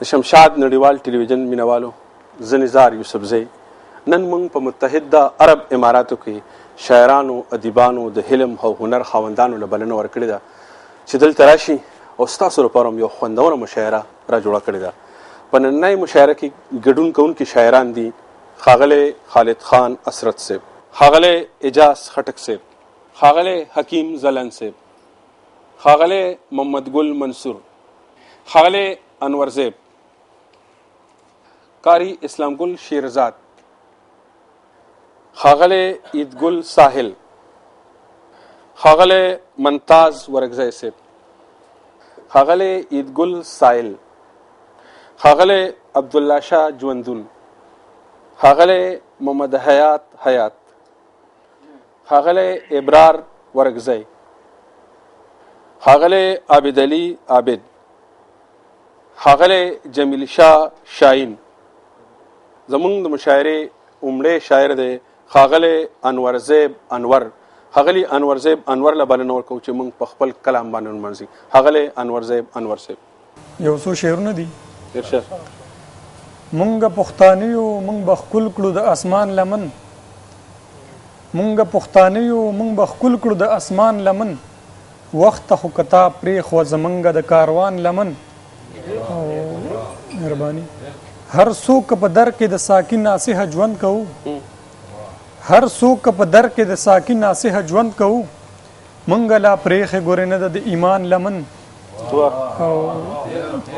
شمشاد نړیوال ټلویزیون مینوالو، زه نزار یوسفزی. نن موږ په متحده عرب اماراتو کې شاعرانو، ادیبانو، د علم او هنر خاوندانو له بلنه ورکړې ده چې دلته راشي او ستاسو لپاره یو خوندوره مشاعره را جوړه کړې ده. په نننۍ مشاعره کې ګډون کوونکي شاعران دي ښاغلی خالد خان اسرت صاحب، ښاغلی اجاز خټک صاحب، ښاغلی حکیم زلن صاحب، ښاغلی محمد ګل منصور، ښاغلی انور زیب، قاری اسلام ګل شیرزاد، ښاغلی عیدګل ساحل، ښاغلی منتاز ورکزی صاحب، ښاغلی عیدګل سائل، ښاغلی عبدالله شاه ژوندون، ښاغلی محمد حیات، ښاغلی ابرار ورکزی، ښاغلی عابد علي عابد، ښاغلی جمیل شاه شاهین. زمونږ د مشاعرې عمړی شاعر دی ښاغلی انور زیب انور. ښاغلی انور زیب انور له بلنه ورکوو چې موږ په خپل کلام باندې ونمانځي. ښاغلی انور زیب انور صاحب. یو څو شعرونه دي. ارشاد. مونږ پښتانه یو، مونږ به ښکل کړو د اسمان لمن. مونږ پښتانه یو، مونږ به ښکل کړو د اسمان لمن. وخت خو کتاب پرېښوه زمونږ د کاروان لمن. مهرباني. هر څوک په در کې د ساکن ناصحه ژوند کوو، هر څوک په در کې د ساکن ناصحه ژوند کوو. مونږ لا پرېښې ګورې نه ده د ایمان لمن. او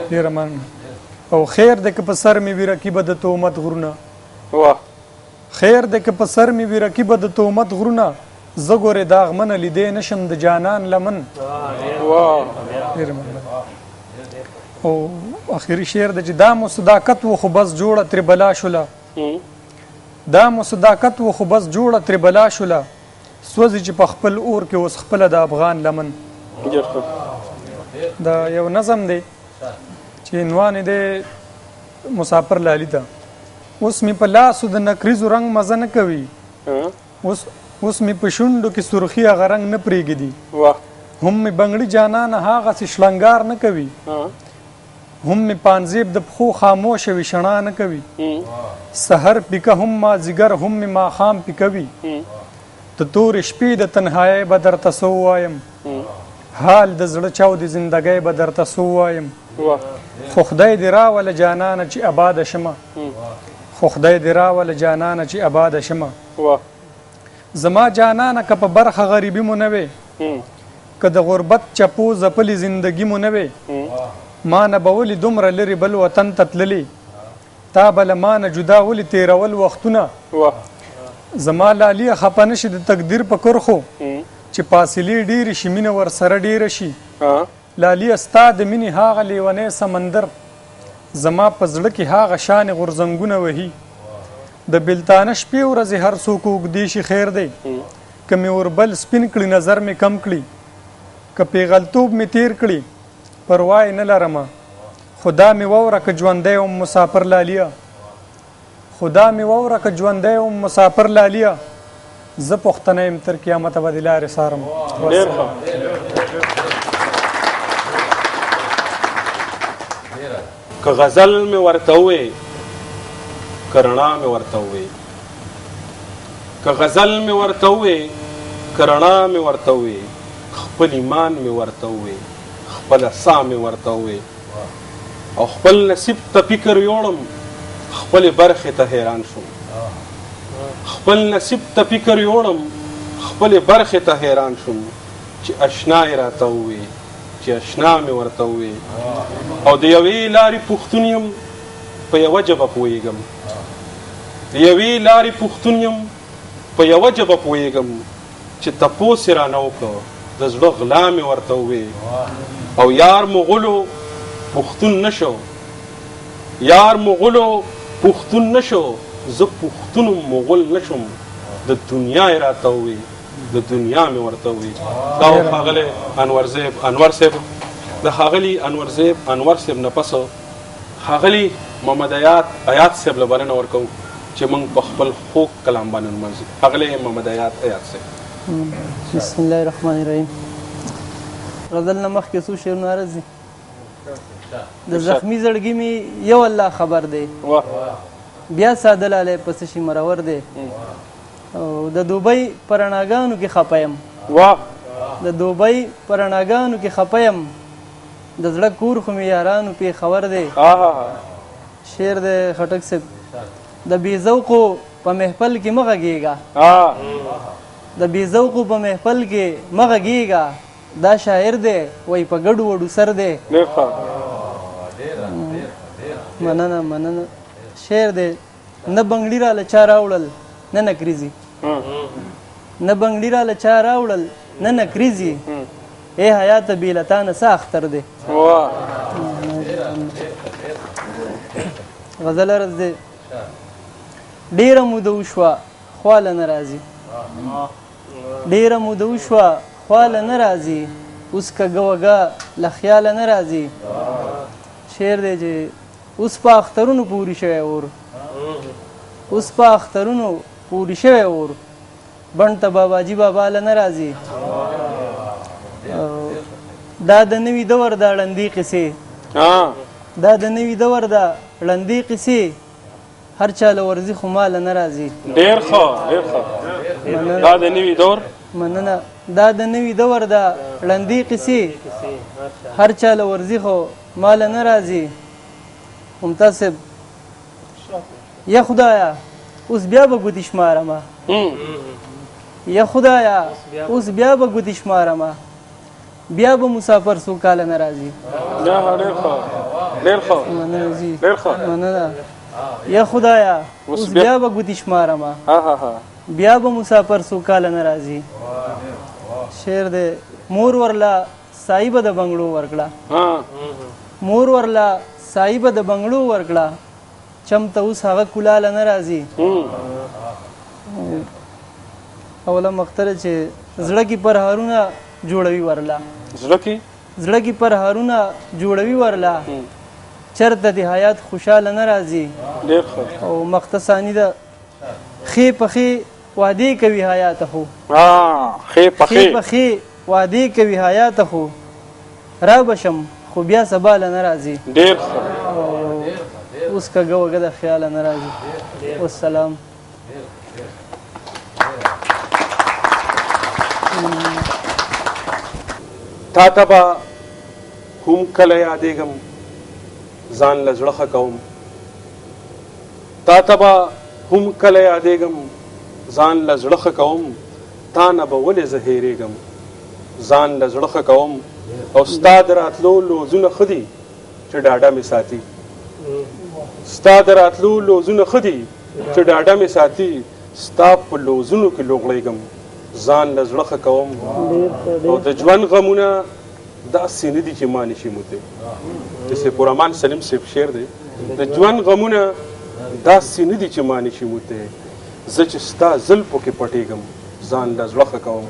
ډېره مننه. او خیر دی که په سر مې وي رقیبه د تهمت غرونه، خیر دی که په سر مې وي رقیبه د تهمت غرونه. زه ګورې داغمنه لیدی نشم د جانان لمن. ډېره مننه. او اخري شعر دی چې دا مو صداقت و خو بس جوړه ترې بلا شوله، دا مو صداقت و خو بس جوړه ترې بلا شوله. سوځي چې په خپل اور کې اوس خپله د افغان لمن. دا یو نظم دی چې عنوان دی مسافر لالي ته. اوس مې په لاسو د نکریزو رنګ مزه نه کوي، اوس مې په شونډو کې سرخي هغه رنګ نه پرېږدي. هم مې بنګړي جانانه هغسې شلنګار نه کوي، هم مې پانزیب د پښو خاموشه وي شڼا نه کوي. سحر پیکه هم مازدیګر هم مې ماښام پیکوي. د تورې شپې د تنهایۍ به درته څه ووایم، حال د زړه چاو د زندګۍ به درته څه ووایم. خو خدای دې راوله جانانه چې آباده شمه، خو خدای دې راوله جانانه چې آباده شمه. زما جانانه که په برخه غریبي مو نه وې، که د غربت چپو ځپلې زندګي مو نه وې، ما نه به ولې دومره لرې بل وطن ته تللې، تا به له ما نه جدا ولې تېرول وختونه. زما لالیه خفه نه شي د تقدیر په کرښو، چې فاصلې ډېرې شي مینه ورسره ډېره شي. لالیه ستا د مینې هغه لیونی سمندر، زما په زړه کې هغه شانې غورځنګونه وهي. د بېلتانه شپې ورځې هر څوک اوږدې شي خیر دی، که مې وربل سپین کړي نظر مې کم کړي، که پیغلتوب مې تیر کړي پروا یې نه لرمه. خدا مې واوره که ژوندی وم مسافر لالیه، خدا مې واوره که ژوندی وم مسافر لالیه. زه پښتنه یم تر قیامته به د لارې څارم. که غزل مې ورته ووې که رڼا مې ورته ووې، که غزل مې ورته ووې که رڼا مې ورته ووې، خپل ایمان مې ورته ووې خپله ساه مې ورته ووې. او خپل نصیب ته فکر یوړم خپلې برخې ته حیران شوم، خپل نصیب ته فکر یوړم خپلې برخې ته حیران شوم. چې اشنا یې راته ووې، چې اشنا مې ورته ووې. او د یوې لارې پښتون یم په یوه ژبه پوهېږم، د یوې لارې پښتون یم په یوه ژبه پوهېږم. چې تپوس یې رانه وکړه د زړه غلا مې ورته ووې. او یار مغلو پښتون نشو، یار مغلو پښتون نشو، زه پښتون مغل نشم. د دنیا یې راته ووې، د دنیا مې ورته ووې. دا و ښاغلی انور زیب انور صاحب. د ښاغلي انور زیب انور صاحب نه پس ښاغلي محمد حیات صاحب له بلنه ورکوو چې موږ په خپل خوږ کلام باندې ونمانځو. ښاغلی محمد حیات صاحب. بسم الله الرحمن الرحیم. غزل نه مخکې څو شعرونه راځي. د زخمی زړګي می یو الله خبر دی بیا ساده لالی پس شي مرور دی او د دوبۍ پرناګانو کې خپایم د دوبۍ پرناګانو کې خپایم د زړه کور خو مې یارانو پې خبر دی شعر دی خټک صاحب د بې ذوقو په محفل کې مه غږېږه د بې ذوقو په محفل کې مه غږېږه دا شاعر دی وایي په ګډو وډو سر دی مننه مننه شعر دی نه بنګړي راله چا راوړل نه نکریزي نه بنګړي راله چا راوړل نه نکریزي ای حیات بې له تا نه څه اختر دی غزل عرض دی ډېره موده وشوه خواله نه راځي ډېره موده وشوه خواله نه راځي اوس کږه وږه له خیاله نه راځي شعر دی چې اوس په اخترونو پورې شوی اور اوس په اخترونو پورې شوی اور بڼ ته باباجي بابا له نه راځي دا د نوي دور د ړندې قصې دا د نوي دور د ړندې قصې هر چا له ورځي خو ما له نه راځي ډېر ښه ډېر ښه دا د نوي دور مننه دا د نوي دور د ړندې قصې هر چا له ورځي خو ما له نه راځي ممتاز صاحب یا خدایا اوس بیا به ګوتې شمارمه یا خدایا اوس بیا به ګوتې شمارمه بیا به مسافر څو کاله نه راځي مننه یا خدایا اوس بیا به ګوتې شمارمه بیا به مسافر څو کاله نه راځي شعر دی مور ورله صاحبه د بنګړو ورکړه مور ورله صاحبه د بنګړو ورکړه چمته اوس هغه کلاله نه راځي اوله مختره چې زړه کې پرهارونه جوړوي ورله زړه کې پرهارونه جوړوي ورله چرته د حیات خوشاله نه راځي او مختصانی ده خې پخې وعدې کوي حیات خو خې پخې وعدې کوي حیات خو را بشم خو بیا سبا له نه راځي ډېر اوس کږه وږه د خیاله نه راځي والسلام تا ته به هم کله یادېږم ځان له زړه ښه کوم تا ته به هم کله یادېږم ځان له زړه ښه کوم تا نه به ولې زه هېرېږم ځان له زړه ښه کوم او ستا د راتلو لوزونه ښه دي چې ډاډه مې ساتي ستا د راتلو لوزونه ښه دي چې ډاډه مې ساتي ستا په لوزونو کې لوغړېږم ځان له زړه ښه کوم او د ژوند غمونه داسې نه دي چې ما نشي موتی د سیف الرحمن سلیم صاحب شعر دی د ژوند غمونه داسې نه دي چې ما نشي موتی زه چې ستا زلفو کې پټېږم ځان له زړه ښه کوم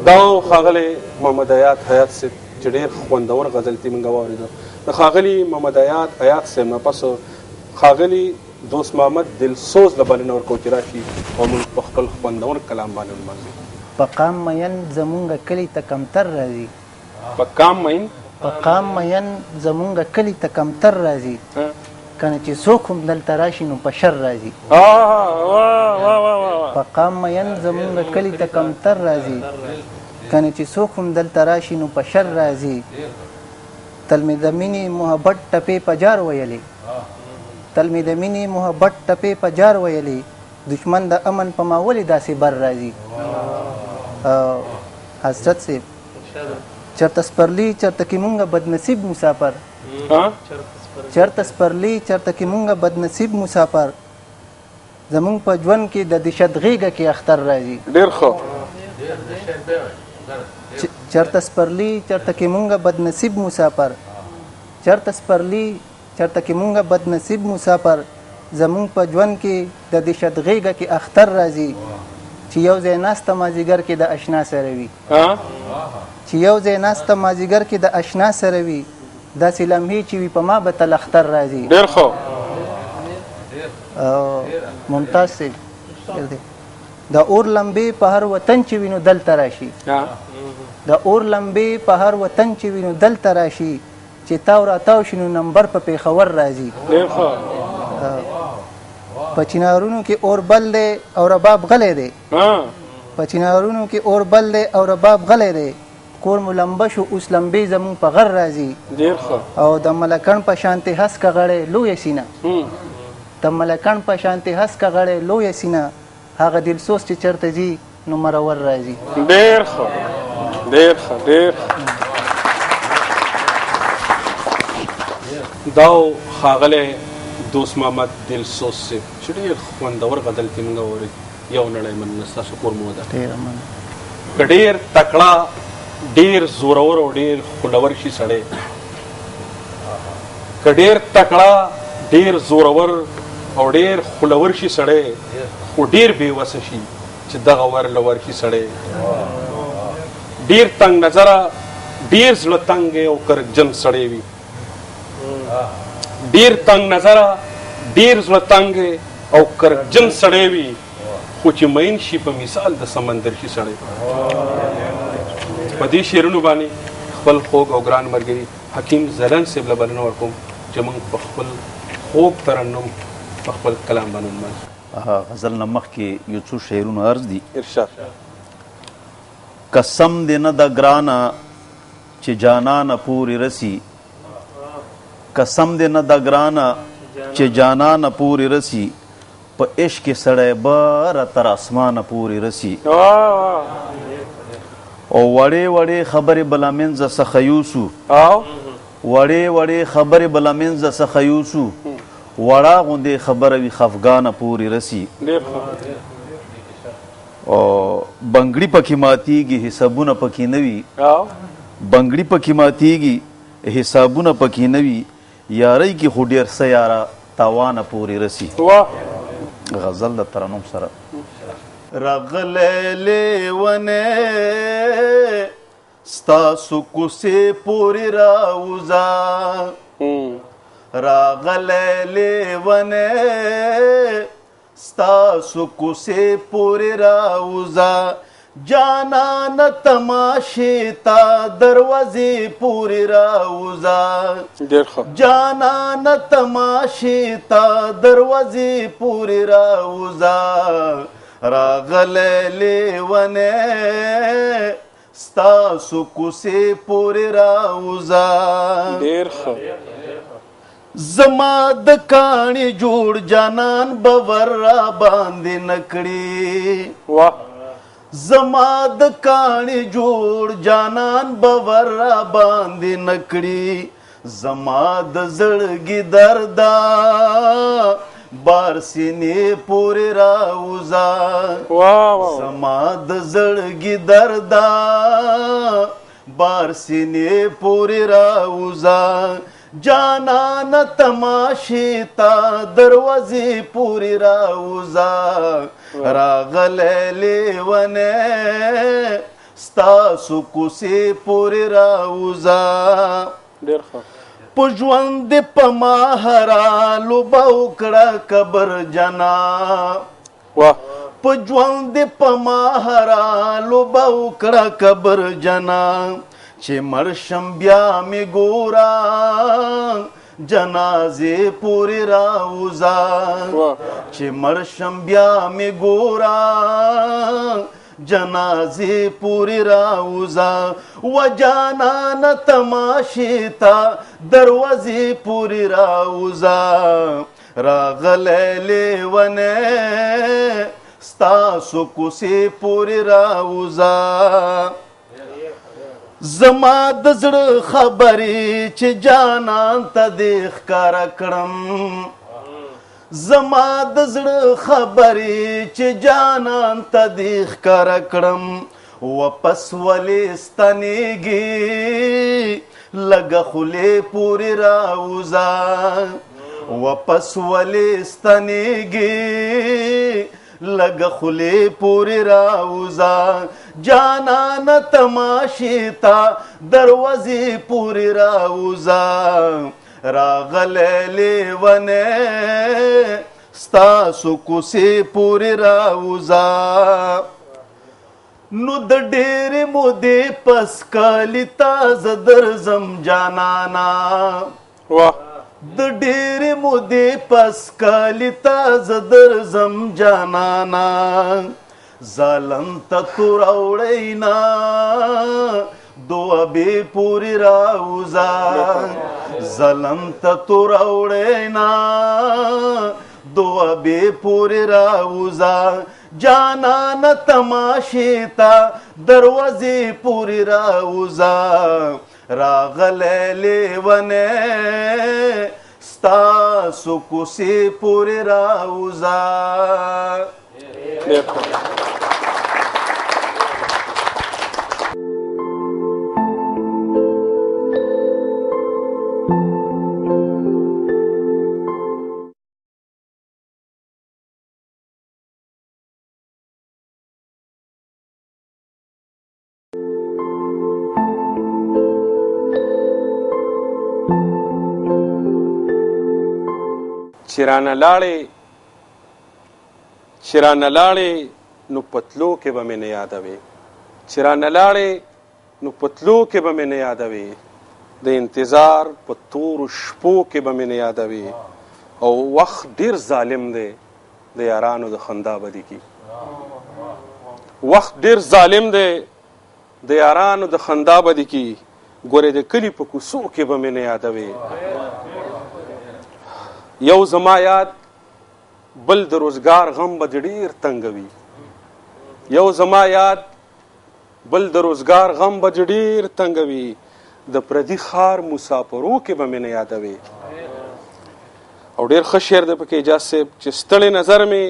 دا ښاغلی محمد حیات صاحب چې ډېر خوندور غزل تې موږ واورېدو د ښاغلي محمد حیات صاحب نه پس ښاغلي دوست محمد دلسوز له بلنه ورکوو چې راشي او موږ په خپل خوندور کلام باندې ونمانځو په قام مین زمونږ کلي ته کمتر راځي په قام مین زمونږ کلي ته کمتر راځي کنه چې څوک هم دلته راشي نو په شر راځي په قام مین زمونږ کلي ته کمتر راځي کنه چې څوک هم دلته راشي نو په شر راځي تل مې د مینې محبت ټپې په جار ویلې تل مې د مینې محبت ټپې په جار ویلې دشمن د امن په ما ولې داسې بر راځي حضرت صاحب چرته سپرلی چرته کې مونږ بدنصیب مسافر چرته سپرلی چرته کې مونږ بدنصیب مسافر زمونږ په ژوند کې د دشت غېږه کې اختر راځي ډېر ښه چرته سپرلی چرته کې مونږ بدنصیب مسافر چرته سپرلی چرته کې مونږ بدنصیب مسافر زمونږ په ژوند کې د دشت غېږه کې اختر راځي چې یو ځای ناسته مازدیګر کې د اشنا سره وي چې یو ځای ناسته مازدیګر کې د اشنا سره وي داسې لمحې چې وي په ما به تل اختر راځي ډېر ښه ممتاز صاحب د اور لمبې په هر وطن چې وي نو دلته راشي د اور لمبې په هر وطن چې وي نو دلته راشي چې تاو را تاو شي نو نمبر په پېښور راځي. ډېر ښه. په چنارونو کې اور بل دی او رباب غلی دی. په چنارونو کې اور بل دی او رباب غلی دی. کور مو لمبه شو اوس لمبې زمونږ په غر راځي. ډېر ښه. او د ملکڼ په شانتې هسکه غړې لویه سینه. د ملکڼ په شانتې هسکه غړې لویه سینه. هغه دلسوز چې چېرته ځي نو مرور راځي. ډېر ښه. ډېر ښه. ډېر دا ښاغلی دوست محمد دلسوز صاحب چې ډېر خوندور غزل کې موږ واورېد. یو نړۍ مننه ستاسو کور مو ده. که ډېر تکړه ډېر زورور او ډېر خوندور شي سړی، که ډېر تکړه ډېر زورور او ډېر خوندور شي سړی، خو ډېر بېوسه شي چې دغه ورله ورشي سړی. ډېر تنګ نظره ډېر زړه تنګ او کرکجن سړی وي. ډېر تنګ نظره ډېر زړه تنګ او کرکجن سړی وي، خو چې مین شي په مثال د سمندر شي سړی. په دې شعرونو باندې خپل خوږ او ګران ملګري حکیم زلن صاحب له بلنه ورکوم چې موږ په خپل خوږ ترنم په خپل کلام باندې ونمانځو. غزل نه مخکې یو څو شعرونه عرض دي. ارشاد. قسم دې نه د ګرانه چې جانانه پورې رسي، قسم دې نه د ګرانه چې جانانه پورې رسي، په عشق کې سړی بره تر اسمانه پورې رسي. او وړې وړې خبرې بله منځه څخه یوسو، وړې وړې خبرې بله منځه څخه یوسو، وړه غوندې خبره وي خفګانه پورې رسي. او بنګړي پکې ماتیږي حسابونه پکې نه وي، بنګړي پکې ماتیږي حسابونه پکې نه وي، یارۍ کې خو ډېر څه یاره تاوانه پورې رسي. غزل د ترنم سره. راغلی لیونی ستاسو کوڅې پورې راوځه، راغلی لیونی ستاسو کوڅې پورې راوځه، جانان تماشې تا دروازې پورې راوځه، جانان تماشې تا دروازې پورې راوځه، راغلی لیونی ستاسو کوڅې پورې راوځه. ډېر ښه. زما د کاڼي جوړ جانان باور را باندې نکړي، زما د کاڼي جوړ جانان باور را باندې نکړي، زما د زړګي دردا بار سینې پورې راوځه، زما د زړګي دردا بار سینې پورې راوځه، جانان تماشې تا دروازې پورې راوځه، راغلی لیونی ستاسو کوڅې پورې راوځه. ډېر ښه. په ژوند په ما هره لوبه وکړه کبر جنا، په ژوند په ما هره لوبه وکړه کبر جنا، چې مړ شم بیا مې ګوره جنازې پورې راوځه، چې مړ شم بیا مې ګوره جنازې پورې راوځه، و جانان تماشې تا دروازې پورې راوځه، راغلی لیونی ستاسو کوڅې پورې راوځه. زما د زړه خبرې چې جانان ته دې ښکاره کړم، زما د زړه خبرې چې جانان ته دې ښکاره کړم، واپس ولې ستنېږي لږه خولې پورې راوځه، واپس ولې ستنېږي لږه خولې پورې راوځه، جانان تماشې تا دروازې پورې راوځه، راغلی لیونی ستاسو کوڅې پورې راوځه. نو د ډېرې مودې پس کالي تازه درځم جانانا د ډېرې مودې پس کالي تازه درځم جانانا ظالم ته توراوړی نه دوابې پورې راوځه ظلم ته توراوړی نه دوابې پورې راوځه جانانه تماشې ته دروازې پورې راوځه راغلی لیونی ستاسو کوڅې پورې راوځه. چې رانه لاړې نو پتلو کې به مې نه یادوې چې رانه لاړې نو پتلو کې به مې نه یادوې د انتظار په تورو شپو کې به مې نه یادوې او وخت ډېر ظالم دی د یارانو د خندا بدي کی وخت ډېر ظالم دی د یارانو د خندا بدي کی ګورې د کلي په کوڅو کې به مې نه یادوې یو زما یاد بل د روزګار غم به ډېر تنګوي یو زما یاد بل د روزګار غم به ډېر تنګوي د پردي ښار مسافرو کې به مې نه یادوي او ډېر ښه شعر دی پکې اجاز صاحب چې ستړی نظر مې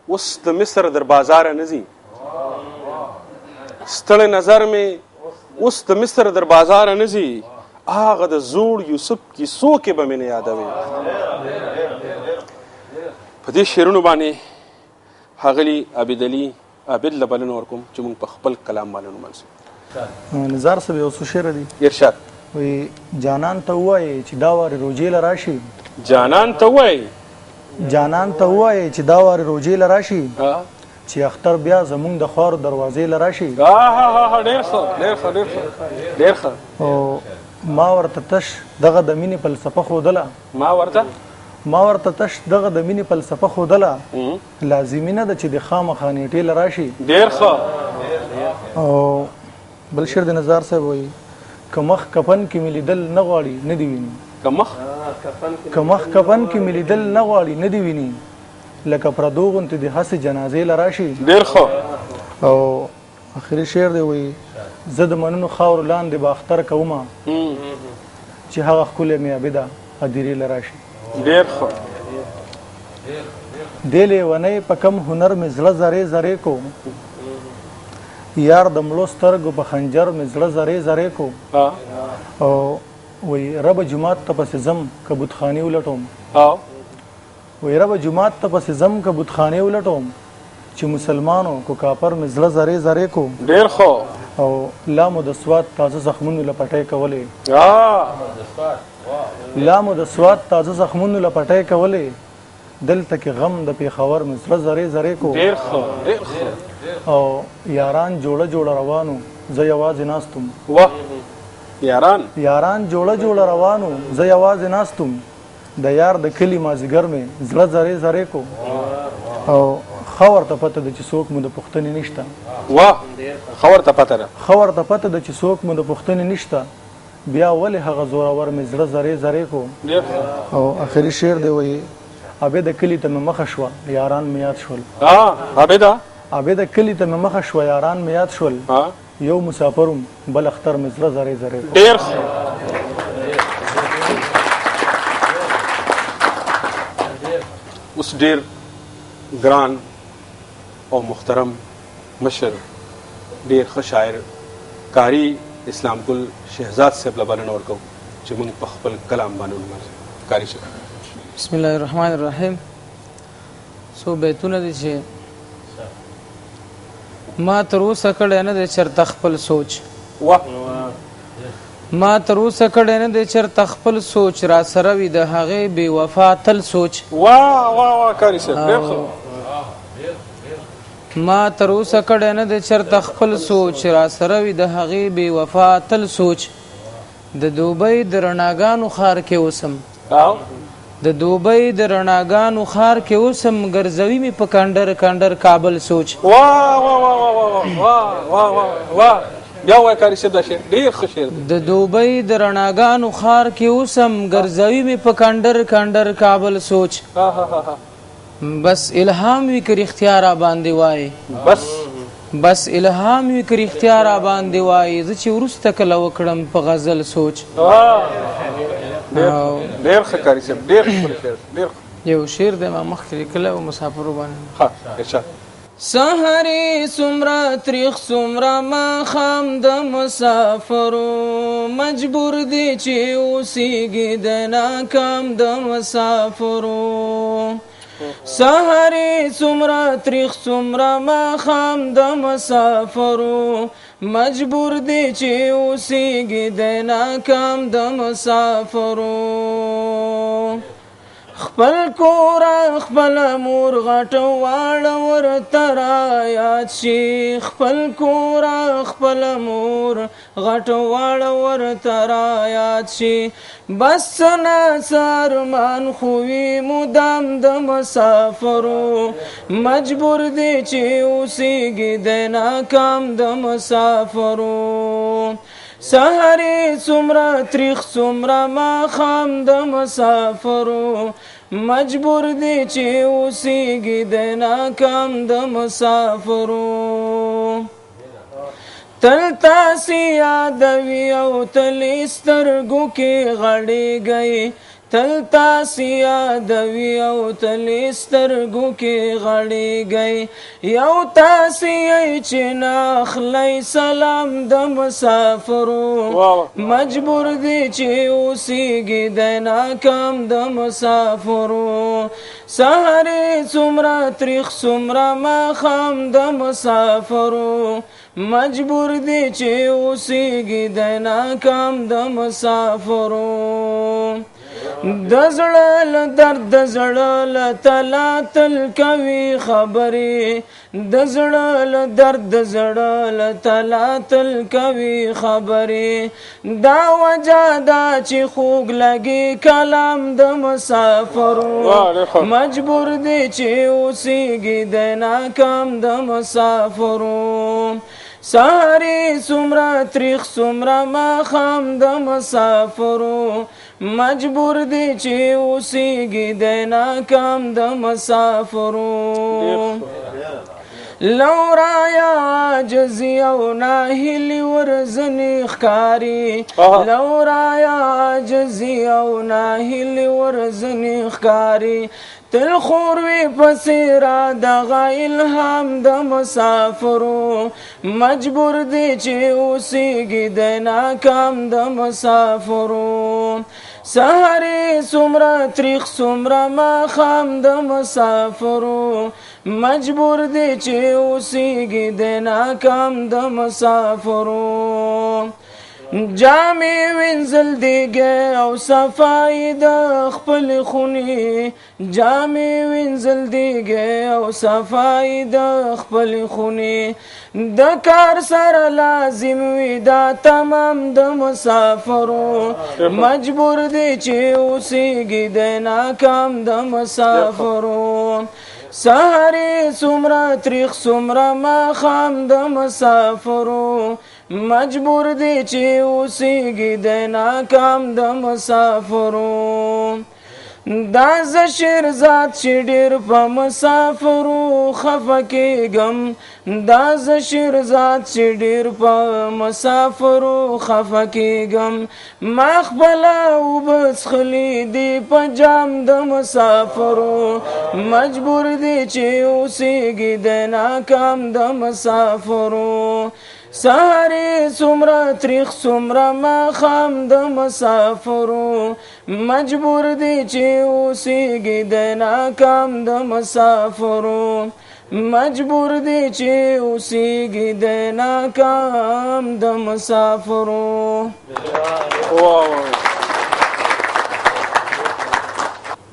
اوس د مصر در بازاره نه ځي ستړی نظر مې اوس د مصر در بازاره نه ځي هغه د زوړ یوسف کیسو کې به مې نه یادوي په دې شعرونو باندې ښاغلي عابدعلي عابد له بلنه ورکوم چې موږ په خپل کلام باندې ونمانځو. نزار صاحب یو څو شعر دي ارشاد وایي جانان ته ووایې چې دا وارې روجې له راشي جانان ته ووایې چې دا وارې روجې له راشي چې اختر بیا زمونږ د خوارو دروازې له راشي ډېر ښه او ما ورته تش دغه د مینې فلسفه ښودله لازمي نه ده چې د خامخا نیټې له راشي. ډېر ښه. او بل شعر د نزار صاحب وایي که مخ کفن کې مې لیدل نه غواړي نه دي ویني که مخ کفن کې مې لیدل نه غواړي نه دي ویني لکه پردو غوندې د هسې جنازې له راشي. ډېر ښه. او آخري شعر دی وایي زه د منونو خاورو لاندې به اختر کومه چې هغه ښکلی مې عابده هدیرې له راشي. ډېر ښه. دې لیونۍ په کم هنر مې زړه زرې زرې کو یار د مړو سترګو په خنجر مې زړه زرې زرې کو او وایي ربه جومات ته پسې ځم که بتخانې ولټوم چې مسلمانو کو کافر مې زړه زرې زرې کو. ډېر ښه. او لامو د سواد تازه زخمونو له پټۍ کولې دلته کې غم د پیښور مې زړه زرې زرې کو. ډېر ښه. او یاران جوړه روانو زه یوازې ناستم یاران جوړه روانو زه یوازې ناستم د یار د کلي مازدیګر مې زړه زرې زرې کو. او ښه ورته پته ده چې څوک مو د پوښتنې نشته ښه ورته پته ده چې څوک مو د پوښتنې نشته بیا ولې هغه زورور مې زړه زرې زرې کو. او آخري شعر دی وایي عابده کلي ته مې مخه شوه یاران مې یاد شول عابده کلي ته مې مخه شوه یاران مې یاد شول یو مسافرم بل اختر مې زړه زرې زرې کو. ډېر اوس ډېر ګران او محترم مشر ډېر ښه شاعر قاري اسلام ګل شهزاد صاحب له بلنه ورکوو چې موږ په خپل کلام باندې ونمانځو. قاري صاحب بسم الله الرحمن الرحیم. څو بیتونه دي چې ما تر اوسه کړی نه دی چېرته خپل سوچ را سره وي د هغې بې وفا تل سوچ ما تر اوسه کړی نه دی چېرته خپل سوچ را سره وي د هغې بې وفا تل سوچ د دوبۍ د رڼاګانو ښار کې اوسم د دوبۍ د رڼاګانو ښار کې اوسم ګرځوي مې په کنډر کنډر کابل سوچ بیا وای کاری صاحب دا شعر ډېر ښه شعر دی د دوبۍ د رڼاګانو ښار کې اوسم ګرځوي مې په کنډر کنډر کابل سوچ بس الهام وي که رښتیا را باندې وایي بس الهام وي که رښتیا را باندې وایي زه چې وروسته کله وکړم په غزل سوچ ډېر ښه کاري صاحب ډېر ښکلی شعر ډېر یو شعر دی ما مخکې لیکلی و مسافرو باندې ښه سحرې څومره تریخ څومره ماښام د مسافرو مجبور دی چې اوسېږي د ناکام د مسافرو سحرې څومره تریخ څومره ماښام د مسافرو مجبور دی چې اوسېږي د ناکام د مسافرو خپل کوره خپل مور غټه واړه ورته رایاد شي خپل کوره خپل مور غټه واړه ورته رایاد شي بس څه ارمان خو وي مدام د مسافرو مجبور دی چې اوسېږي د ناکام د مسافرو سحرې څومره تریخ څومره ماښام د مسافرو مجبور دی چې اوسېږي د ناکام د مسافرو تل تاسې یادوي او تل سترګو کې غړېږئ تل تاسې یادوي او تل سترګو کې غړېږئ یو تاسې یئ چې نه اخلی سلام د مسافرو مجبور دی چې اوسېږي د ناکام د مسافرو سحرې څومره تریخ څومره ماښام د مسافرو مجبور دی چې اوسېږي د ناکام د مسافرو د زړه له درد د زړه له تلا تل کوي خبرې د زړه له درد د زړه له تلا تل کوي خبرې دا وجه ده چې خوږ لګي کلام د مسافرو مجبور دی چې اوسېږي د ناکام د مسافرو سحرې څومره تریخ څومره ماښام د مسافرو مجبور دی چې اوسېږي د ناکام د مسافرو لورایه عاجزي او ناهیلي ورځنې ښکاري لورایه عاجزي او ناهیلي ورځنې ښکاري تل خور وي پسې را دغه الهام د مسافرو مجبور دی چې اوسېږي د ناکام د مسافرو سحرې څومره تریخ څومره ماښام د مسافرو مجبور دی چې اوسېږي د ناکام د مسافرو جامې وینځل دیګې او صفایي د خپلې خونې جامې وینځل دیګې او صفایي د خپلې خونې د کار سره لازم وي دا تمام د مسافرو مجبور دی چې اوسېږي د ناکام د مسافرو سحرې څومره تریخ څومره ماښام د مسافرو مجبور دی چې اوسېږي د ناکام د مسافرو دا زه شیرزاد چې ډېر په مسافرو خفه کېږم دا زه شیرزاد چې ډېر په مسافرو خفه کېږم ما خپله اوبه څښلي دي په جام د مسافرو مجبور دی چې اوسېږي د ناکام د مسافرو سحرې څومره تریخ څومره ماښام د مسافرو مجبور دی چې اوسېږي د ناکام د مسافرو مجبور دی چې اوسېږي د ناکام د مسافرو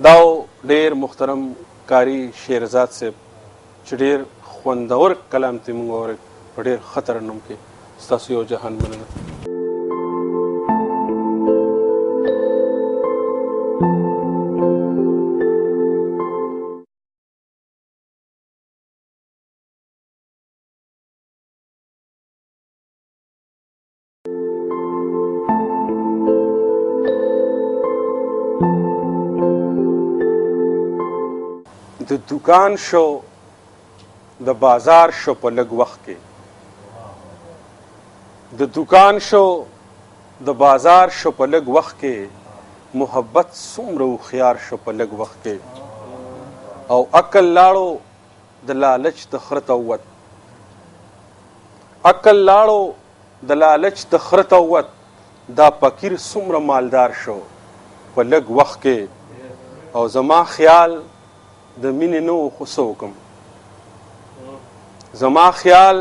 دا ډېر محترم قاری شیرزاد صاحب چې ډېر خوندور کلام ته موږ واورئ په ډېر ښه ترنم کې ستاسو یو جهان مننه. د دکان شو د بازار شو په لږ وخت کې د دکان شو د بازار شو په لږ وخت کې محبت څومره هوښیار شو په لږ وخت کې او عقل لاړو د لالچ د خره ته ووت عقل لاړو د لالچ د خره ته ووت دا فقیر څومره مالدار شو په لږ وخت کې او زما خیال د مینې نو خو څه وکم زما خیال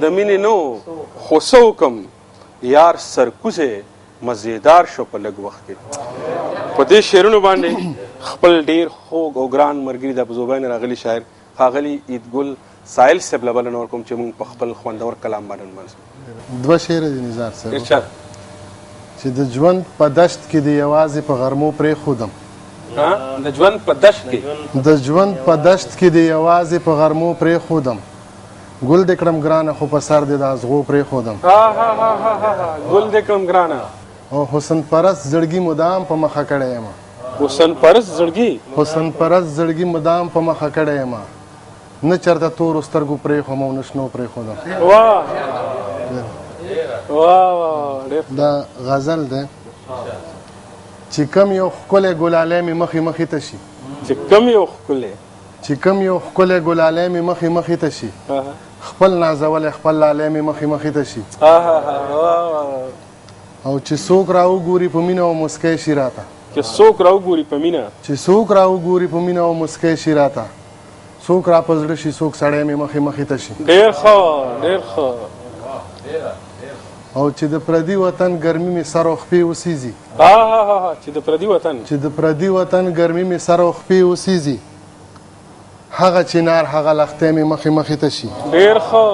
د مینې نو خو څه وکم یار سرکوزې مزیدار شو په لږ وخت کې. په دې شعرونو باندې خپل ډیر خوږ او ګران ملګري د ابوزوبین راغلي شاعر ښاغلي عیدګل سایل صاحب له بلنه ورکوم چې موږ په خپل خوندور کلام باندې نمانځو. دوه شعر دي نزار صاحب ارشاد چې د ژوند په دشت کې د یوازې په غرمو پرېښودم د ژوند په دشت کې د ژوند په دشت کې د یوازې په غرمو پرېښودم ګل دې کړم ګرانه خو په سر دې د ازغو پرېښودم ګل دې کړم ګرانه او حسن پرست زړګي مدام په مخه کړی یم حسن پرست زړګي مدام په مخه کړی یم نه چېرته تورو سترګو پرېښوم او نه شنو پرېښودم. دا غزل دی چې کم یو ښکلی ګلالی مې مخې مخې ته شي چې کم یو ښکلی ګلالی مې مخې مخې ته شي خپل نازولی خپل لالی مې مخې مخې ته شي او چې څوک راوګوري په مینه او مسکی شي راته چې څوک راوګوري په مینه او مسکی شي راته څوک را په زړه شي څوک سړی مې مخې مخې ته شي. ډېر ښه او چې د پردي وطن ګرمي مې سر او خپې وسیزي چې د پردي وطن ګرمي مې سر او خپې وسیزي هغه چنار هغه لښتی مې مخې مخې ته شي. ډېر ښه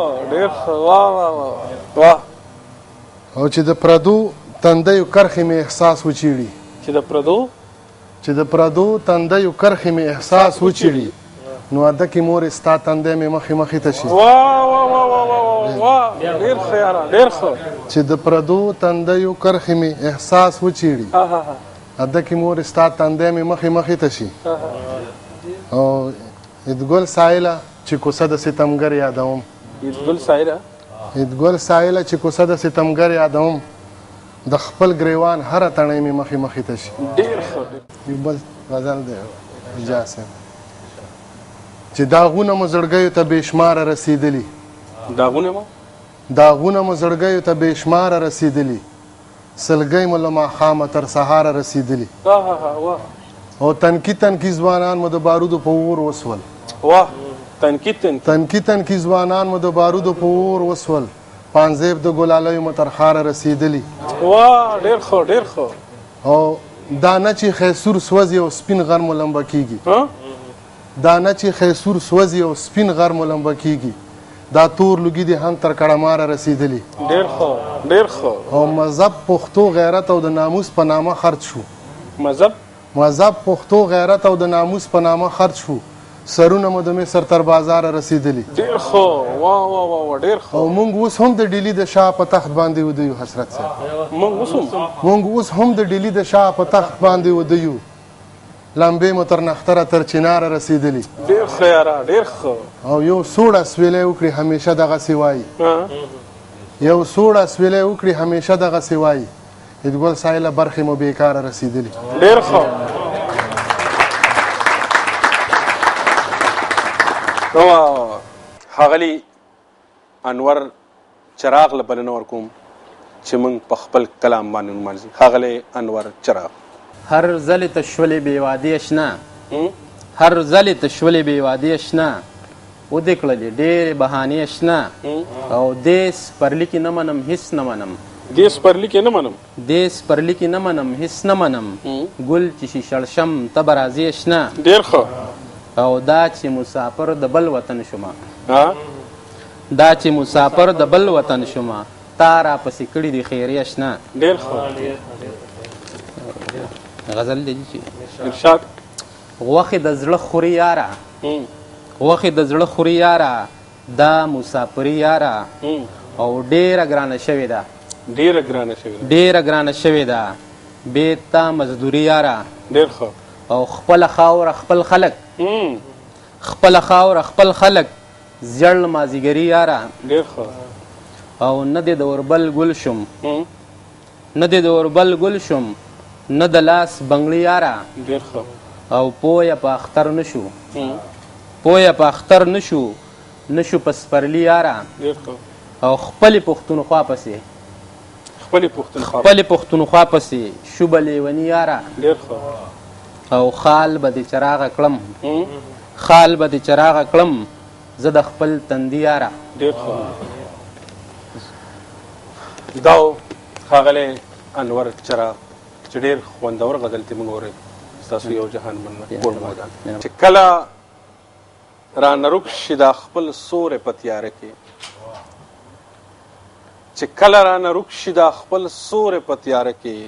او چې د پردو تندیو کرښې مې احساس وچیړي چې د پردو تندیو کرښې مې احساس وچیړي نو اده کې مور ستا تندی مې مخې مخې ته شي. چې د پردو تندیو کرښې مې احساس وچیړي اده کې مور ستا تندی مې مخې مخې ته شي. او عیدګل سایله چې کوڅه د ستمګر یادوم عیدګل سایله چې کوڅه د ستمګر یادوم د خپل ګریوان هره تڼۍ مې مخې مخې ته شي. یو بل غزل دی اجازه صاحب چې داغونه مو زړګیو ته بې شماره رسېدلي داغونه مو زړګیو ته بې شماره رسېدلي سلګۍ مو له ماښامه تر سهاره رسېدلي او تنکي تنکي ځوانان مو د بارودو په اور وسول تنکي ځوانان مو د بارودو په اور وسول پانزیب د ګلالیو مو تر خاره رسېدلي او دانه چې خیسور سوځي او سپین غر مو لمبه کېږي دانه چې خیسور سوځي او سپین غر مو لمبه کېږي دا تور لوګي دي هم تر کړماره رسېدلي او مذهب پښتو غیرت او د ناموس په نامه خرڅ شو مذهب پښتو غیرت او د ناموس په نامه خرڅ شو سرونه مو د مصر تر بازاره رسېدلي او موږ اوس هم د ډیلي د شاه په تخت باندې ودیو حسرت صاحب موږ اوس هم د ډیلي د شاه په تخت باندې ودیو لمبې مو تر نختره تر چناره رسېدلي او یو سوړ اسویلی وکړي همیشه دغسې وایي عیدګل سایله برخې مو بېکاره رسېدلي. ښاغلي انور چراغ له بلنه ورکوم چې موږ په خپل کلام باندې نمانځو. ښاغلی انور چراغ هر ځلې ته شولې بې وادې اشنا ودې کړلې ډېرې بهانې اشنا او دې سپرلي کې نه منم هېڅ نه منم ګل چې شي شړشم ته به راځې اشنا او دا چې مسافر د بل وطن شوما دا چې مسافر د بل وطن شوما تا را پسې کړي دي خیریه شنه. ډېر ښه غزل دی چې ارشاد. غوښې د زړه خوري یاره غوښې د زړه خوري یاره دا مسافري یاره او ډېره ګرانه شوې ده ډېره ګرانه شوې ده ډېره ګرانه شوې ده بې تا مزدوري یاره. ډېر ښه. او خپله خاوره خپل خلک خپله خاوره خپل خلک زیړ مازیګري یاره. ډېر ښه. او نه دې د اوربل ګل شم نه دې د اوربل ګل شم نه د لاس بنګړي یاره. ډېر ښه. او پویه په اختر نشو پویه په اختر نشو نشو په سپرلي یاره. ډېر ښه. او خپلې پښتونخوا پسې خپلې پښتونخوا پسې شوبه لیوني یاره. ډېر ښه. او خال به دې چراغه کړم خال به دې چراغه کړم زه د خپل تندي یاره. ډېر ښه. دا ښاغلی انور چراغ چې ډېر خوندور غزل ترې موږ اورېد. ستاسو یو جهان مننه چې کله رانه رک شي دا خپل سوری په تیاره کې چې کله رانه رک شي دا خپل سوری په تیاره کې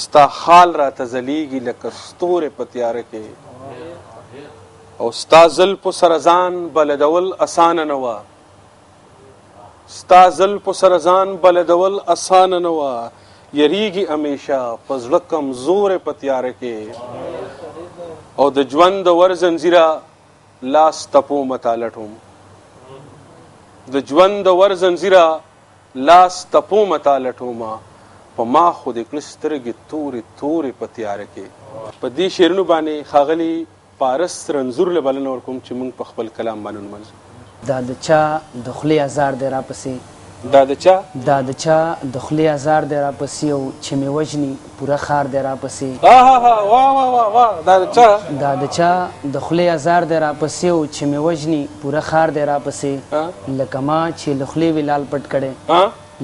ستا خال راته ځلیږي لکه ستوري په تیاره کې او ستا زلفو سره ځان بلدول اسانه نه وه ستا زلفو سره ځان بلدول اسانه نه وه یریږي همیشه په زړه کمزورې په تیاره کې او د ژوند د ور زنځیره لاس تپو متا لټوم د ژوند د ور زنځیره لاس تپو متا لټومه په ما خو د کړه سترګې تورې تورې په تیاره کې. په دې شعرونو باندې ښاغلي پارس رنځور له بلنه ورکوم چې موږ په خپل کلام باندې ونمنځو. دا د چا د خولې ازار دی راپسې دا د چا د خولې ازار دی راپسې او چې مې وژني پوره خار دی راپسې دا د چا د خولې ازار دی راپسې او چې مې وژني پوره خار دی راپسې لکه ما چې له خولې وي لال پټ کړی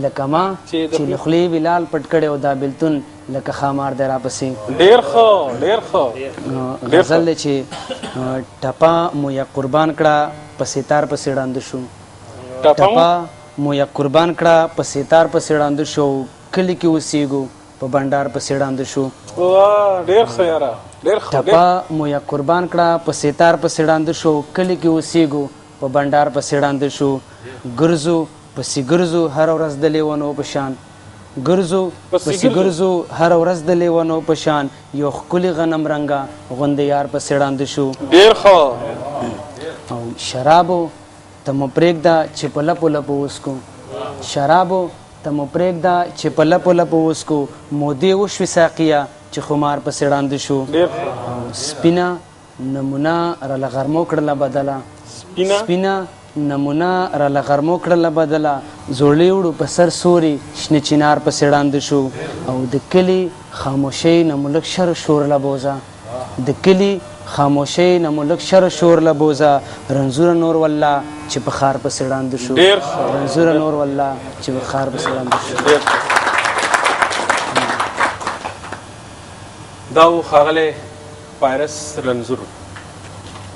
لکه ما چې له خولې وي لال پټ کړی او دا بېلتون لکه خامار دی راپسې. ډېر ښه ډېر ښه. غزل دی چې ټپه مو یا قربان کړه په ستار پسې ړانده شو ټپه مو یا قربان کړه په ستار پسې ړانده شو کلي کې اوسېږو په بنډار پسې ړانده شو. ډېر ښه یاره ډېر ښه. ټپه مو یا قربان کړه په ستار پسې ړانده شو کلي کې اوسېږو په بنډار پسې ړانده شو. ګرځو پسې ګرځو هره ورځ د لیونو په شان ګرځو پسې ګرځو هره ورځ د لیونو په شان یو ښکلي غنم رنګه غوندې یار پسې ړانده شو. ډېر ښه. او شرابو ته مو پرېږده چې په لپو لپو وسکو شرابو ته مو پرېږده چې په لپو لپو وسکو مودې وشوې ساقیه چې خمار پسې ړانده شو. سپینه نمونه راله غرمو کړله بدله سپینه نمونه راله غرمو کړله بدله زوړې وړو په سر سوري شنه چنار پسې ړانده شو. او د کلي خاموشۍ نه مو لږ شر شور لبوزه د کلي خاموشۍ نه مو لږ شر شور لبوزه رنځوره نور والله چې په ښار پسې ړانده شو رنځوره نور والله چې په ښار پسې ړانده شو. دا و ښاغلی پارس رنځور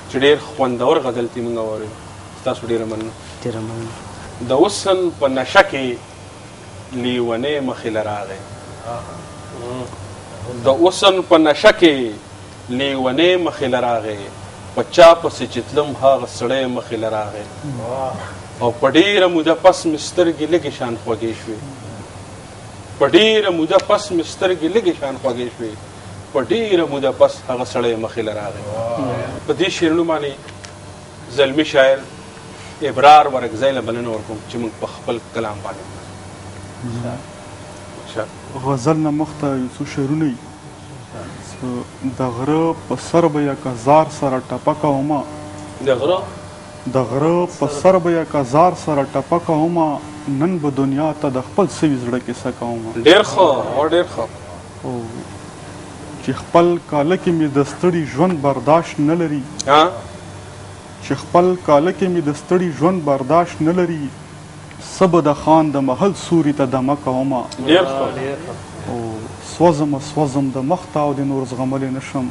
چې ډېر خوندور غزل ترې موږ واورېدو. ستاسو ډېره مننه. د حسن په نشه کې لیونی مخې له راغی د حسن په نشه کې لیونی مخې له راغی په چا پسې چې تلم هغه سړی مخې له راغی او په ډېره موده پس مې سترګې لږې شان خوږې شوې په ډېره موده پس مې سترګې لږې شان خوږې شوې په ډېره موده پس هغه سړی مخې له راغی. په دې شعرونو باندې زلمي شاعر ابرار ورکزی له بلنه ورکوم چې موږ په خپل کلام باندې غزل نه مخته یو څو شعرونه دي. د غره په سر به یک هزار سره ټپه کومه د غره په سر به یک هزار سره ټپه کومه نن به دنیا ته د خپل سوي زړه کیسه کومه. ډېر ښه ډېر ښه. چې خپل کاله کې مې د ستړي ژوند برداشت نه لري چې خپل کاله کې مې د ستړي ژوند برداشت نه لري څه به د خان د محل سوري ته دمه کومه سوځم سوځم د مخ تاو د نور زغملی نشم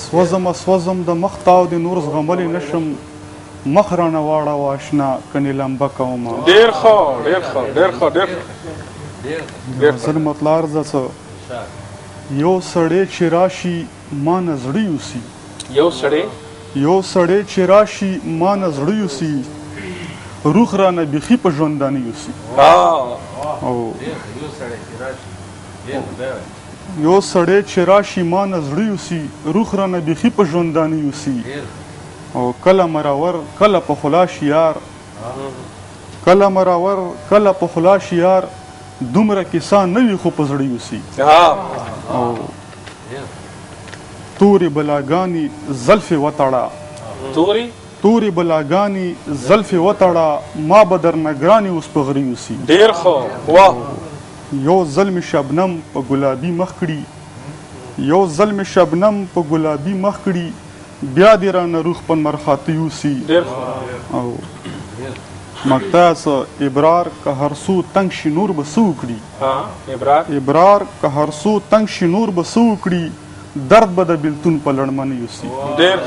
سوځم سوځم د مخ تاو د نور زغملی نشم مخ رانه واړه واشنا کنې لمبه کومه ډېر ښه ډېر ښه ډېر ښه ډېر غزل مطلع عرضه څه یو سړی چې راشي ما نه زړه یوسي یو سړی چې راشي ما نه زړه یوسي روح رانه بیخي په ژوندانه یوسي یو سړی چې راشي ما نه زړه یوسي روح رانه بیخي په ژوندانه یوسي او کله مرور کله په خلاش یار کله مرور کله په خلاش یار دومره کیسه نه وي خو په زړه یوسي او تورې بلاګانې زلفې وتړه تورې بلاګانې زلفې وتړه ما به درنه ګرانې اوس په غره یوسي ډېر ښه واه یو ظلم شبنم په ګلابي مخ کړي یو ظلم شبنم په ګلابي مخ کړي بیا دې رانه روح په مرخاته یوسي او مقطع ابرار که هر سو تنگ شي نور به څه وکړي ابرار که هر سو تنگ شي نور به څه وکړي درد به د بېلتون په لړمنه یوسي ډېر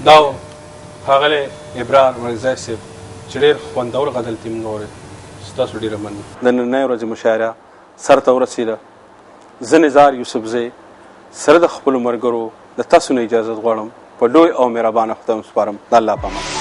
دا ښاغلی ابرار مرزا صاحب چې ډېر خوندور غزل تیم نورې ستاسو ډېره مننه د نننۍ ورځې مشاعره سر ته ورسېده زه نزار یوسفزی سره د خپلو ملګرو د تاسو نه اجازت غواړم په لوی او مهربانه خدای سپارم د الله په امان